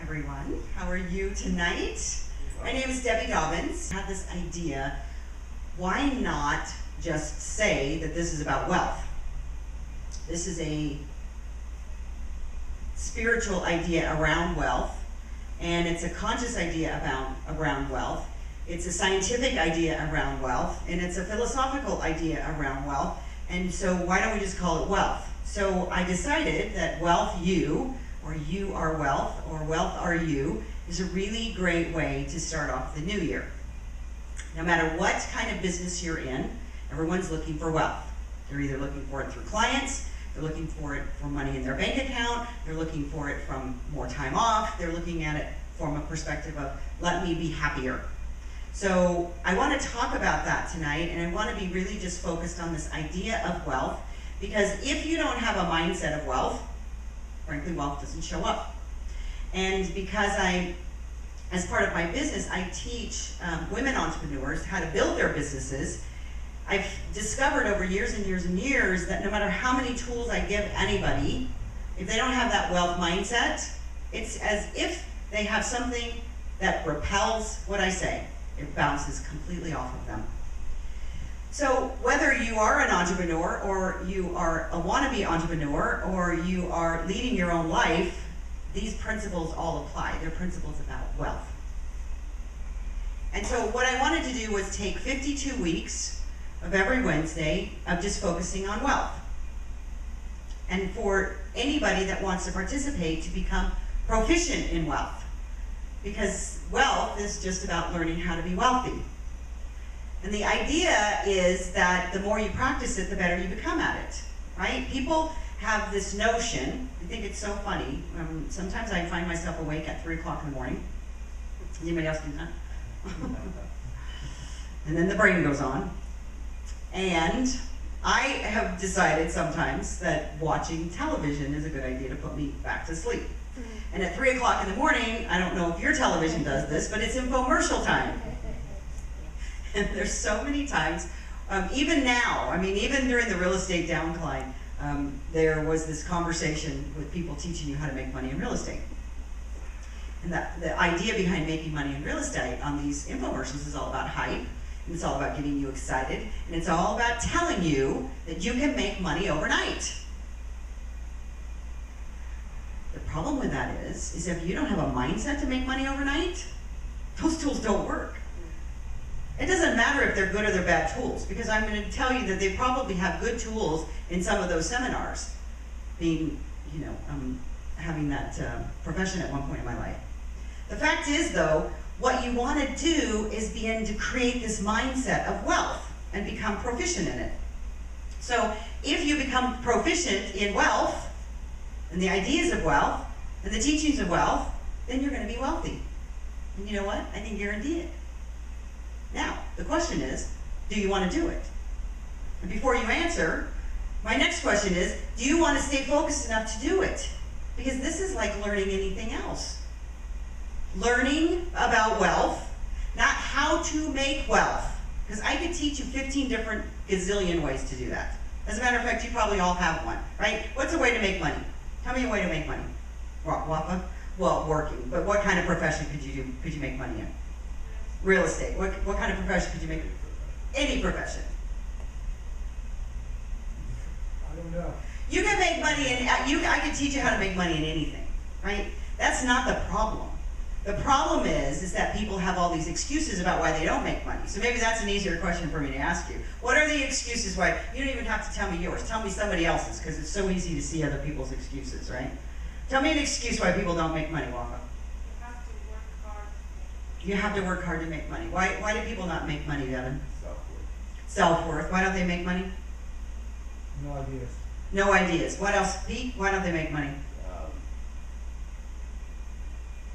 everyone. How are you tonight? My name is Debbie Dobbins. I had this idea, why not just say that this is about wealth? This is a spiritual idea around wealth, and it's a conscious idea around wealth. It's a scientific idea around wealth, and it's a philosophical idea around wealth. And so why don't we just call it wealth? So I decided that wealth you, or you are wealth, or wealth are you, is a really great way to start off the new year. No matter what kind of business you're in, everyone's looking for wealth. They're either looking for it through clients, they're looking for it for money in their bank account, they're looking for it from more time off, they're looking at it from a perspective of, let me be happier. So I want to talk about that tonight, and I want to be really just focused on this idea of wealth, because if you don't have a mindset of wealth, frankly, wealth doesn't show up. And because as part of my business, I teach women entrepreneurs how to build their businesses, I've discovered over years and years and years that no matter how many tools I give anybody, if they don't have that wealth mindset, it's as if they have something that repels what I say. It bounces completely off of them. So whether you are an entrepreneur, or you are a wannabe entrepreneur, or you are leading your own life, these principles all apply. They're principles about wealth. And so what I wanted to do was take 52 weeks of every Wednesday of just focusing on wealth. And for anybody that wants to participate, to become proficient in wealth. Because wealth is just about learning how to be wealthy. And the idea is that the more you practice it, the better you become at it, right? People have this notion, I think it's so funny, sometimes I find myself awake at 3 o'clock in the morning. Anybody else do that? And then the brain goes on. And I have decided sometimes that watching television is a good idea to put me back to sleep. And at 3 o'clock in the morning, I don't know if your television does this, but it's infomercial time. And there's so many times, even now, I mean, even during the real estate downcline, there was this conversation with people teaching you how to make money in real estate. And the idea behind making money in real estate on these infomercials is all about hype, and it's all about getting you excited, and it's all about telling you that you can make money overnight. The problem with that is if you don't have a mindset to make money overnight, those tools don't work. It doesn't matter if they're good or they're bad tools, because I'm going to tell you that they probably have good tools in some of those seminars, being, having that profession at one point in my life. The fact is, though, what you want to do is begin to create this mindset of wealth and become proficient in it. So if you become proficient in wealth, and the ideas of wealth, and the teachings of wealth, then you're going to be wealthy. And you know what? I can guarantee it. Now, the question is, do you want to do it? And before you answer, my next question is, do you want to stay focused enough to do it? Because this is like learning anything else. Learning about wealth, not how to make wealth. Because I could teach you 15 different gazillion ways to do that. As a matter of fact, you probably all have one, right? What's a way to make money? Tell me a way to make money. WAPA? Well, working. But what kind of profession could you make money in? Real estate. What kind of profession could you make? Any profession. I don't know. You can make money in, I could teach you how to make money in anything, right? That's not the problem. The problem is that people have all these excuses about why they don't make money. So maybe that's an easier question for me to ask you. What are the excuses why? You don't even have to tell me yours. Tell me somebody else's, because it's so easy to see other people's excuses, right? Tell me an excuse why people don't make money, Waka. You have to work hard to make money. Why do people not make money, Devin? Self-worth. Self-worth. Why don't they make money? No ideas. No ideas. What else, Pete? Why don't they make money?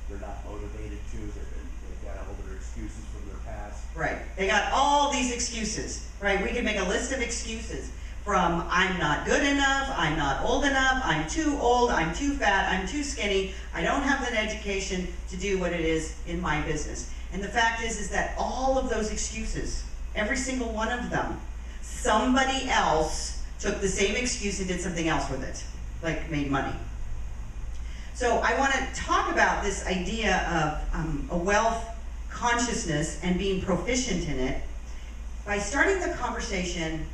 They're not motivated to. They've got all their excuses from their past. Right. They got all these excuses, right? We can make a list of excuses from I'm not good enough, I'm not old enough, I'm too old, I'm too fat, I'm too skinny, I don't have an education to do what it is in my business. And the fact is that all of those excuses, every single one of them, somebody else took the same excuse and did something else with it, like made money. So I want to talk about this idea of a wealth consciousness and being proficient in it by starting the conversation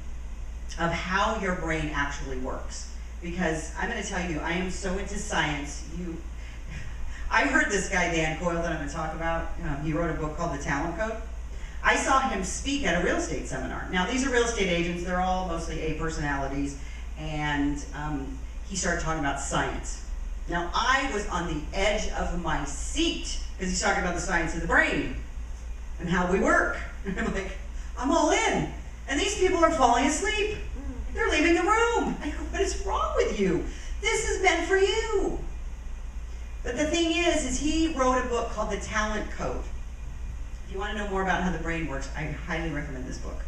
of how your brain actually works. Because I'm going to tell you, I am so into science. I heard this guy, Dan Coyle, that I'm going to talk about. He wrote a book called The Talent Code. I saw him speak at a real estate seminar. Now, these are real estate agents. They're all mostly A personalities. And he started talking about science. Now, I was on the edge of my seat because he's talking about the science of the brain and how we work. And I'm like, I'm all in. And these people are falling asleep. They're leaving the room. I go, what is wrong with you? This is meant for you. But the thing is he wrote a book called The Talent Code. If you want to know more about how the brain works, I highly recommend this book.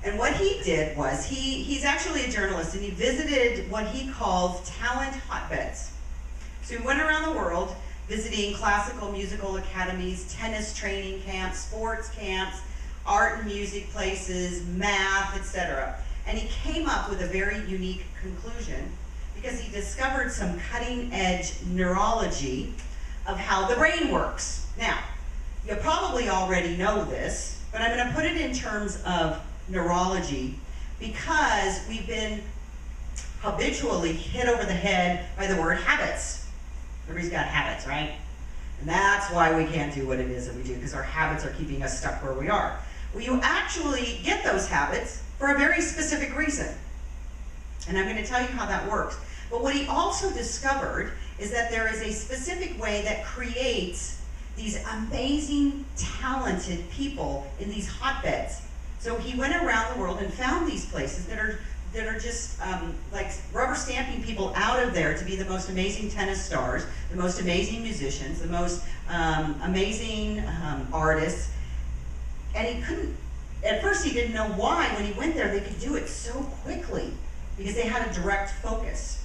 And what he did was, he's actually a journalist, and he visited what he calls talent hotbeds. So he went around the world visiting classical musical academies, tennis training camps, sports camps, art and music places, math, etc. And he came up with a very unique conclusion because he discovered some cutting-edge neurology of how the brain works. Now, you probably already know this, but I'm going to put it in terms of neurology because we've been habitually hit over the head by the word habits. Everybody's got habits, right? And that's why we can't do what it is that we do, because our habits are keeping us stuck where we are. Well, you actually get those habits for a very specific reason. And I'm going to tell you how that works. But what he also discovered is that there is a specific way that creates these amazing, talented people in these hotbeds. So he went around the world and found these places that are just like rubber stamping people out of there to be the most amazing tennis stars, the most amazing musicians, the most amazing artists. And he couldn't, at first he didn't know why when he went there they could do it so quickly because they had a direct focus.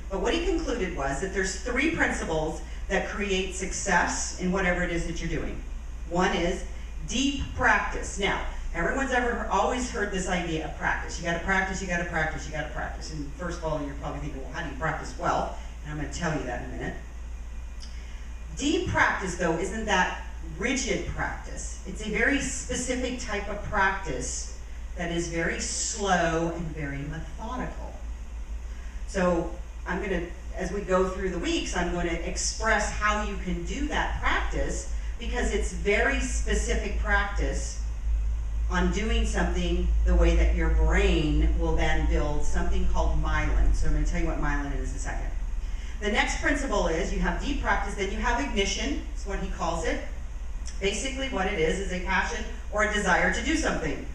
But what he concluded was that there's 3 principles that create success in whatever it is that you're doing. One is deep practice. Now, everyone's always heard this idea of practice. You gotta practice, you gotta practice, you gotta practice. And first of all, you're probably thinking, well, how do you practice well? And I'm gonna tell you that in a minute. Deep practice, though, isn't that rigid practice. It's a very specific type of practice that is very slow and very methodical. So I'm going to, as we go through the weeks, I'm going to express how you can do that practice because it's very specific practice on doing something the way that your brain will then build something called myelin. So I'm going to tell you what myelin is in a second. The next principle is you have deep practice, then you have ignition, is what he calls it. Basically what it is a passion or a desire to do something.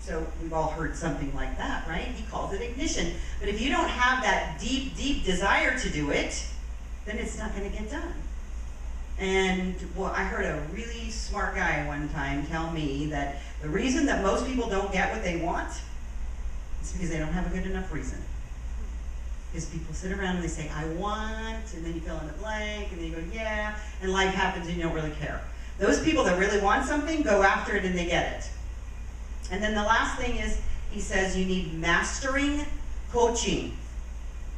So we've all heard something like that, right? He calls it ignition. But if you don't have that deep, deep desire to do it, then it's not going to get done. And well, I heard a really smart guy one time tell me that the reason that most people don't get what they want is because they don't have a good enough reason. Because people sit around and they say, I want, and then you fill in the blank, and then you go, yeah, and life happens and you don't really care. Those people that really want something go after it and they get it. And then the last thing is, he says you need mastering coaching.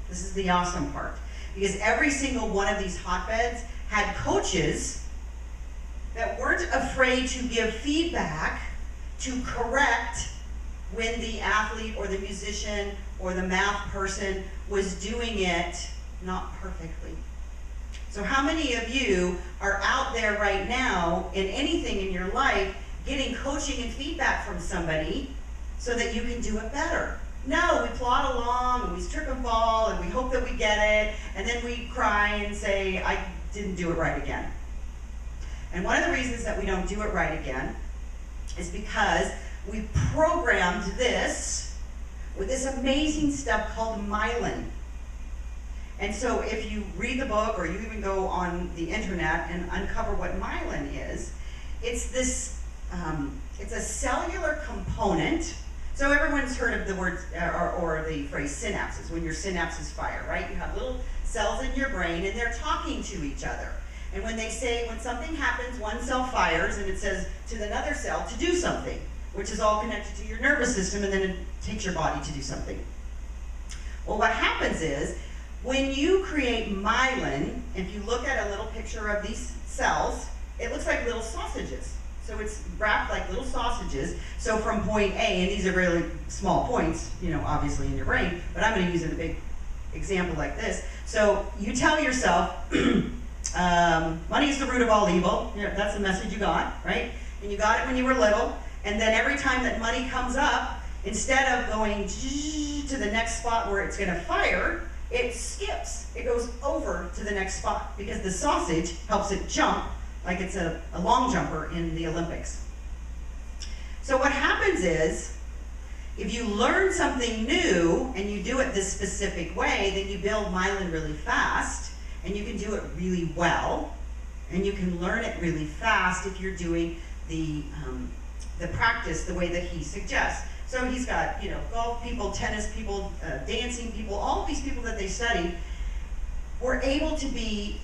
This is the awesome part. Because every single one of these hotbeds had coaches that weren't afraid to give feedback to correct when the athlete or the musician or the math person was doing it not perfectly. So how many of you are out there right now in anything in your life getting coaching and feedback from somebody so that you can do it better? No, we plod along and we trip and fall and we hope that we get it and then we cry and say, I didn't do it right again. And one of the reasons that we don't do it right again is because we programmed this with this amazing stuff called myelin. And so if you read the book or you even go on the internet and uncover what myelin is, it's this, it's a cellular component. So everyone's heard of the word or the phrase synapses, when your synapses fire, right? You have little cells in your brain and they're talking to each other. And when they say, when something happens, one cell fires and it says to another cell to do something, which is all connected to your nervous system, and then it takes your body to do something. Well, what happens is, When you create myelin, if you look at a little picture of these cells, it looks like little sausages. So it's wrapped like little sausages. So from point A, and these are really small points, you know, obviously in your brain, but I'm going to use a big example like this. So you tell yourself, money is the root of all evil. Yeah, that's the message you got, right? And you got it when you were little. And then every time that money comes up, instead of going to the next spot where it's going to fire, it skips. It goes over to the next spot because the sausage helps it jump like it's a long jumper in the Olympics. So what happens is, if you learn something new and you do it this specific way, then you build myelin really fast, and you can do it really well, and you can learn it really fast if you're doing the practice the way that he suggests. So he's got, you know, golf people, tennis people, dancing people, all of these people that they study were able to be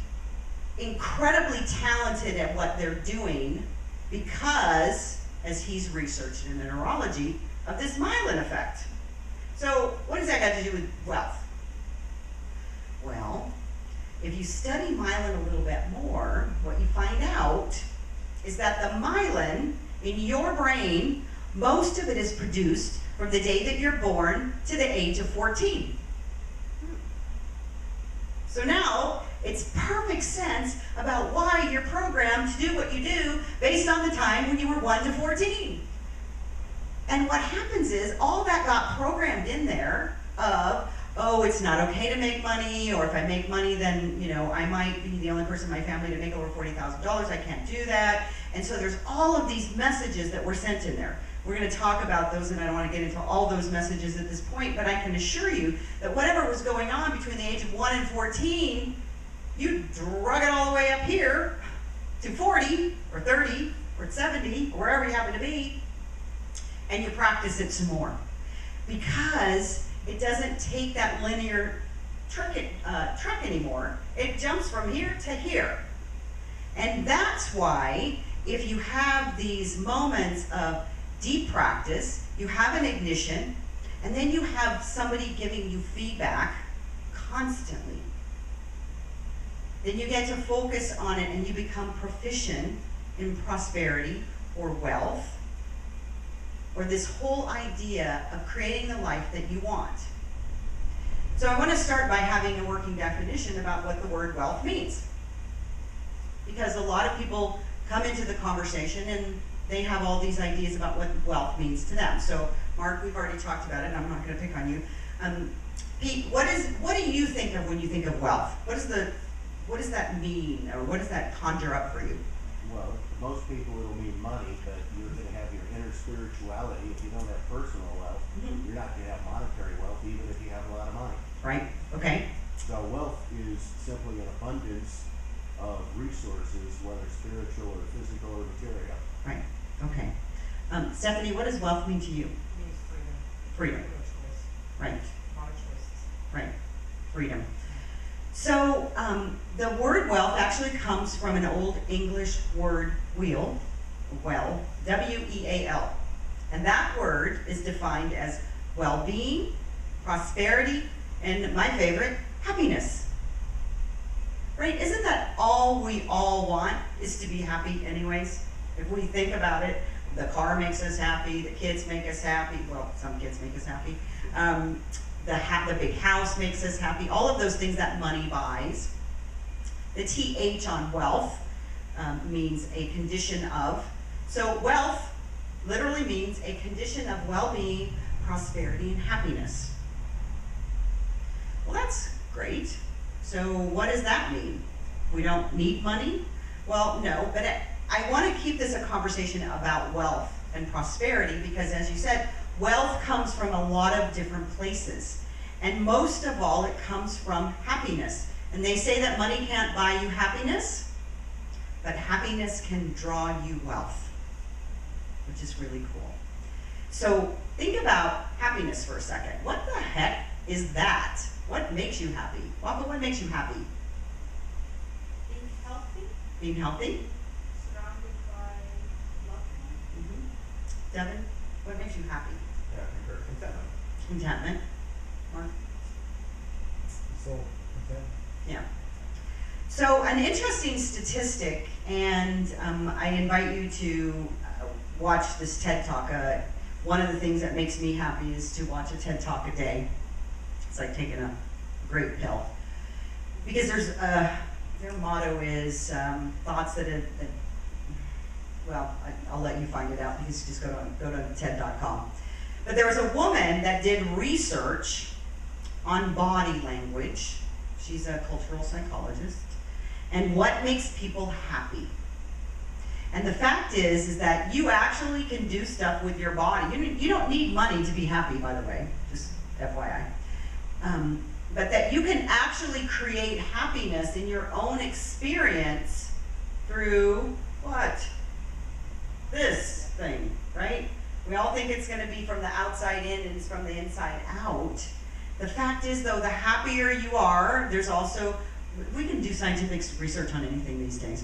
incredibly talented at what they're doing because, as he's researched in the neurology, of this myelin effect. So what does that got to do with wealth? Well, if you study myelin a little bit more, what you find out is that the myelin in your brain, most of it is produced from the day that you're born to the age of 14. So now, it's perfect sense about why you're programmed to do what you do based on the time when you were 1 to 14. And what happens is, all that got programmed in there of, oh, it's not okay to make money, or if I make money, then, you know, I might be the only person in my family to make over $40,000, I can't do that. And so there's all of these messages that were sent in there. We're going to talk about those, and I don't want to get into all those messages at this point, but I can assure you that whatever was going on between the age of 1 and 14, you drug it all the way up here to 40 or 30 or 70 or wherever you happen to be, and you practice it some more. Because it doesn't take that linear truck anymore. It jumps from here to here. And that's why if you have these moments of deep practice, you have an ignition, and then you have somebody giving you feedback constantly, then you get to focus on it and you become proficient in prosperity or wealth, or this whole idea of creating the life that you want. So I want to start by having a working definition about what the word wealth means. Because a lot of people come into the conversation and they have all these ideas about what wealth means to them. So Mark, we've already talked about it, and I'm not going to pick on you. Pete, what do you think of when you think of wealth? What does that mean, or what does that conjure up for you? Well, to most people it'll mean money, but you're going to have your inner spirituality. If you don't have personal wealth, you're not going to have monetary wealth, even if you have a lot of money. Right, okay. So wealth is simply an abundance of resources, whether spiritual or physical or material. Right, okay. Stephanie, what does wealth mean to you? It means freedom. Freedom. Freedom of choice. Right, A lot of choices. right, freedom. So the word wealth actually comes from an old English word wheel, well, W-E-A-L. And that word is defined as well-being, prosperity, and my favorite, happiness. Right? Isn't that all we all want, is to be happy anyways? If we think about it, the car makes us happy, the kids make us happy, well, some kids make us happy. The big house makes us happy, all of those things that money buys. The TH on wealth means a condition of. So wealth literally means a condition of well-being, prosperity, and happiness. Well, that's great. So what does that mean? We don't need money? Well, no, but I want to keep this a conversation about wealth and prosperity because, as you said, wealth comes from a lot of different places. And most of all, it comes from happiness. And they say that money can't buy you happiness, but happiness can draw you wealth, which is really cool. So think about happiness for a second. What the heck is that? What makes you happy? What makes you happy? Being healthy, Being healthy? surrounded by loved ones. Devin, what makes you happy? Yeah, contentment. Contentment. Mark? So Okay. Yeah. So an interesting statistic, and I invite you to watch this TED Talk. One of the things that makes me happy is to watch a TED Talk a day. It's like taking a great pill. Because their motto is thoughts I'll let you find it out because just go to TED.com. But there was a woman that did research on body language. She's a cultural psychologist. And what makes people happy. And the fact is that you actually can do stuff with your body. You don't need money to be happy, by the way, just FYI. But that you can actually create happiness in your own experience through what? This thing, right? We all think it's going to be from the outside in and it's from the inside out. The fact is, though, the happier you are, there's also, we can do scientific research on anything these days.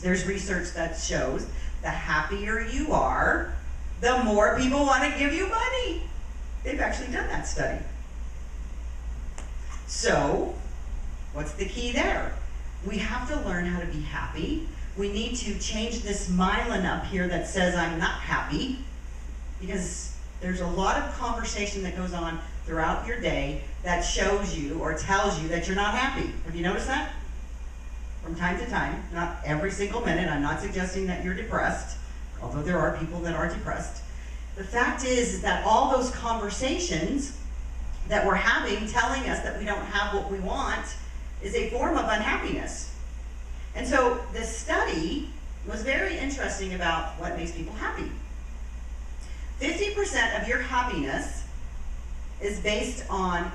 There's research that shows the happier you are, the more people want to give you money. They've actually done that study. So, what's the key there? We have to learn how to be happy. We need to change this myelin up here that says I'm not happy, because there's a lot of conversation that goes on throughout your day that shows you or tells you that you're not happy. Have you noticed that? From time to time, not every single minute. I'm not suggesting that you're depressed, although there are people that are depressed. The fact is that all those conversations that we're having telling us that we don't have what we want is a form of unhappiness. And so the study was very interesting about what makes people happy. 50% of your happiness is based on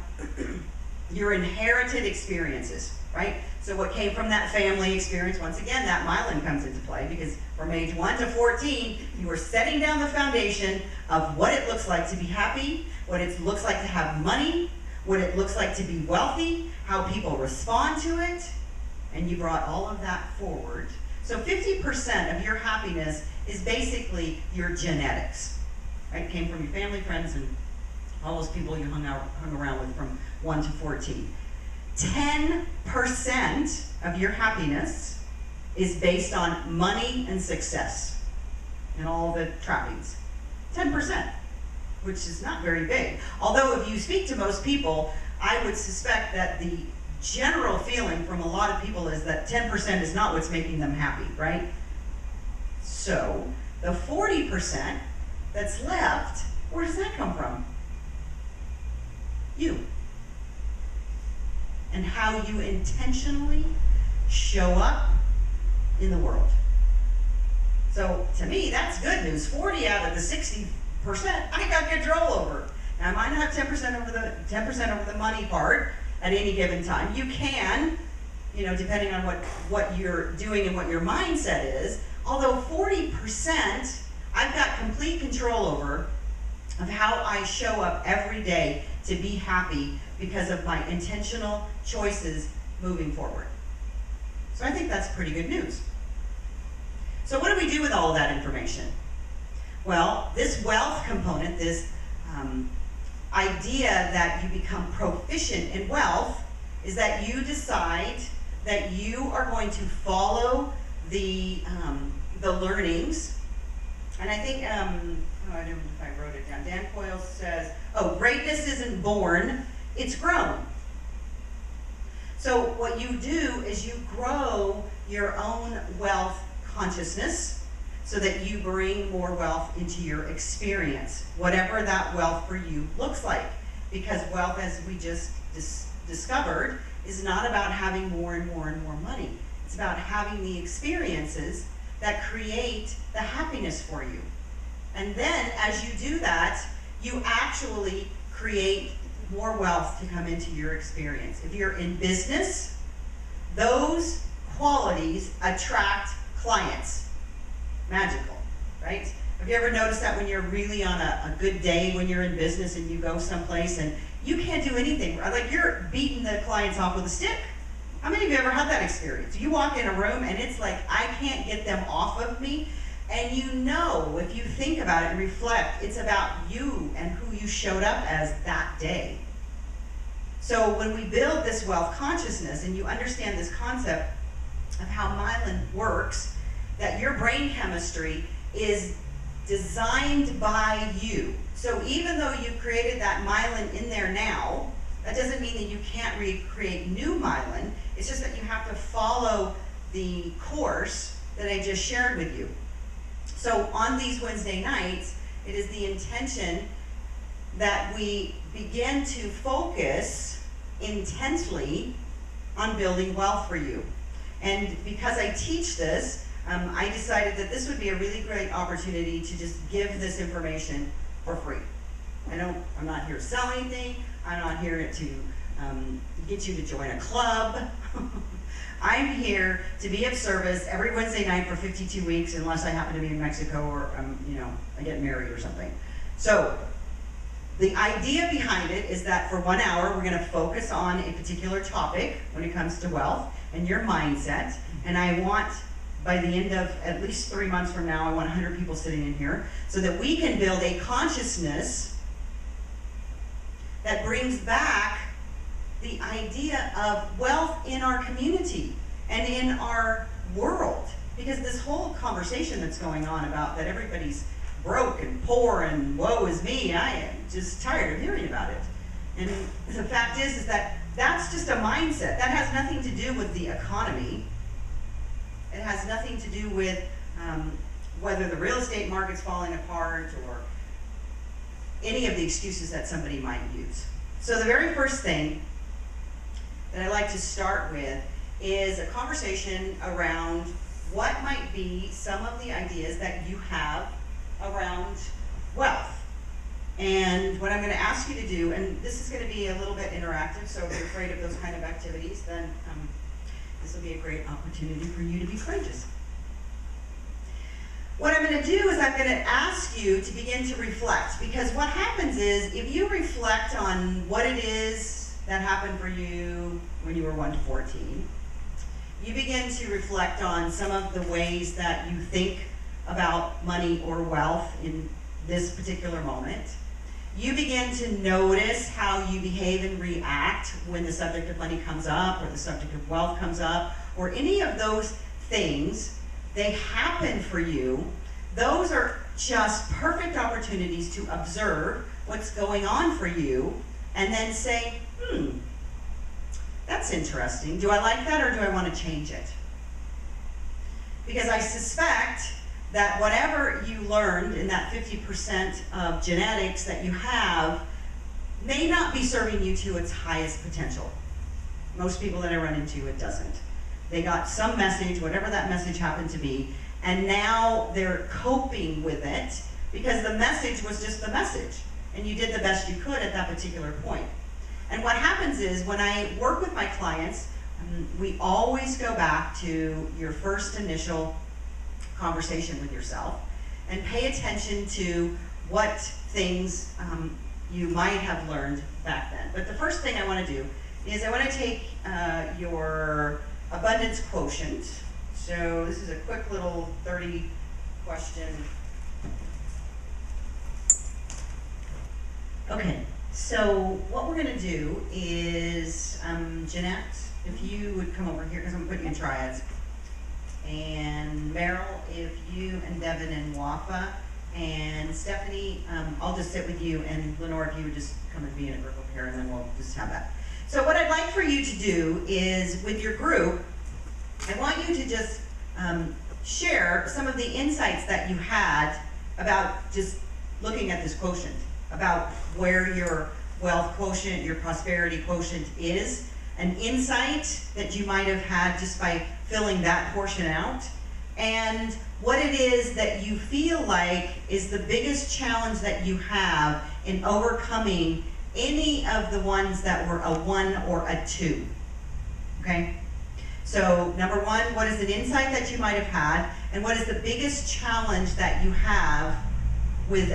your inherited experiences, right? So what came from that family experience, once again, that myelin comes into play, because from age 1 to 14, you were setting down the foundation of what it looks like to be happy, what it looks like to have money, what it looks like to be wealthy, how people respond to it, and you brought all of that forward. So 50% of your happiness is basically your genetics, right? It came from your family, friends, and all those people you hung around with from 1 to 14. 10% of your happiness is based on money and success and all the trappings. 10%, which is not very big. Although if you speak to most people, I would suspect that the general feeling from a lot of people is that 10% is not what's making them happy, right? So the 40% that's left, where does that come from? You. And how you intentionally show up in the world. So to me, that's good news. 40 out of the 60%, I got control over. Now I might not have 10% over the money part at any given time. You can, depending on what you're doing and what your mindset is. Although 40%, I've got complete control over of how I show up every day to be happy because of my intentional choices moving forward. So I think that's pretty good news. So what do we do with all of that information? Well, this wealth component, this idea that you become proficient in wealth, is that you decide that you are going to follow the learnings. And I think, I don't know if I wrote it down. Dan Coyle says, greatness isn't born, it's grown. So what you do is you grow your own wealth consciousness so that you bring more wealth into your experience, whatever that wealth for you looks like. Because wealth, as we just discovered, is not about having more and more and more money. It's about having the experiences that create the happiness for you. And then as you do that, you actually create more wealth to come into your experience. If you're in business, those qualities attract clients. Magical, right? Have you ever noticed that when you're really on a good day when you're in business and you go someplace and you can't do anything, like you're beating the clients off with a stick? How many of you ever had that experience? You walk in a room and it's like, I can't get them off of me. And if you think about it and reflect, it's about you and who you showed up as that day. So when we build this wealth consciousness and you understand this concept of how myelin works, that your brain chemistry is designed by you. So even though you've created that myelin in there now, that doesn't mean that you can't recreate new myelin. It's just that you have to follow the course that I just shared with you. So on these Wednesday nights, it is the intention that we begin to focus intensely on building wealth for you. And because I teach this, I decided that this would be a really great opportunity to just give this information for free. I'm not here to sell anything. I'm not here to get you to join a club. I'm here to be of service every Wednesday night for 52 weeks, unless I happen to be in Mexico or I get married or something. So the idea behind it is that for 1 hour, we're going to focus on a particular topic when it comes to wealth and your mindset. And I want, by the end of at least 3 months from now, I want 100 people sitting in here so that we can build a consciousness that brings back the idea of wealth in our community and in our world. Because this whole conversation that's going on about that everybody's broke and poor and woe is me, I am just tired of hearing about it. And the fact is that that's just a mindset. That has nothing to do with the economy. It has nothing to do with whether the real estate market's falling apart or any of the excuses that somebody might use. So the very first thing that I like to start with is a conversation around what might be some of the ideas that you have around wealth. And what I'm going to ask you to do, and this is going to be a little bit interactive, so if you're afraid of those kind of activities, then this will be a great opportunity for you to be courageous. What I'm going to do is I'm going to ask you to begin to reflect, because what happens is if you reflect on what it is that happened for you when you were 1 to 14, you begin to reflect on some of the ways that you think about money or wealth in this particular moment. You begin to notice how you behave and react when the subject of money comes up or the subject of wealth comes up or any of those things. They happen for you. Those are just perfect opportunities to observe what's going on for you and then say, that's interesting. Do I like that or do I want to change it? Because I suspect that whatever you learned in that 50% of genetics that you have may not be serving you to its highest potential. Most people that I run into, it doesn't. They got some message, whatever that message happened to be, and now they're coping with it because the message was just the message, and you did the best you could at that particular point. And what happens is when I work with my clients, we always go back to your first initial conversation with yourself and pay attention to what things you might have learned back then. But the first thing I want to do is I want to take your abundance quotient. So this is a quick little 30 question. Okay, so what we're going to do is, Jeanette, if you would come over here, because I'm going to put you in triads. And Meryl, if you, and Devin and Wafa, and Stephanie, I'll just sit with you, and Lenore, if you would just come and be in a group up here, and then we'll just have that. So what I'd like for you to do is, with your group, I want you to just share some of the insights that you had about just looking at this quotient, about where your wealth quotient, your prosperity quotient is, an insight that you might have had just by filling that portion out, and what it is that you feel like is the biggest challenge that you have in overcoming any of the ones that were a 1 or a 2. Okay? So, number 1, what is an insight that you might have had, and what is the biggest challenge that you have with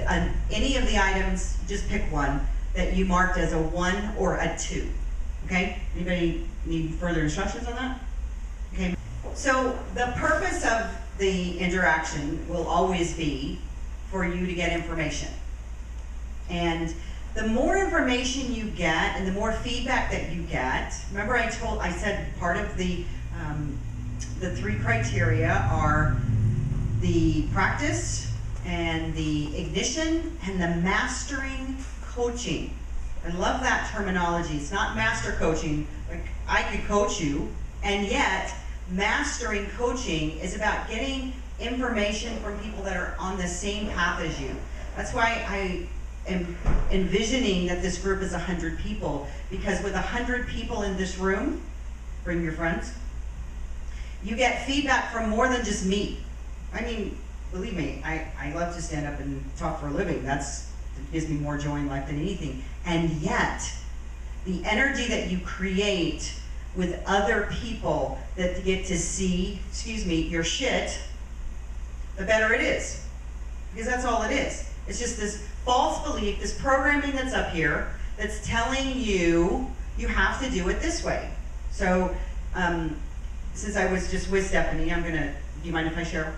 any of the items, just pick one, that you marked as a 1 or a 2. Okay? Anybody need further instructions on that? Okay. So the purpose of the interaction will always be for you to get information. And the more information you get and the more feedback that you get, remember I said part of the 3 criteria are the practice and the ignition and the mastering coaching. I love that terminology. It's not master coaching, like I could coach you, and yet mastering coaching is about getting information from people that are on the same path as you. That's why I am envisioning that this group is 100 people, because with 100 people in this room, bring your friends, you get feedback from more than just me. I mean, believe me, I love to stand up and talk for a living. It gives me more joy in life than anything. And yet, the energy that you create with other people that get to see, your shit, the better it is. Because that's all it is. It's just this false belief, this programming that's up here that's telling you you have to do it this way. So, since I was just with Stephanie, do you mind if I share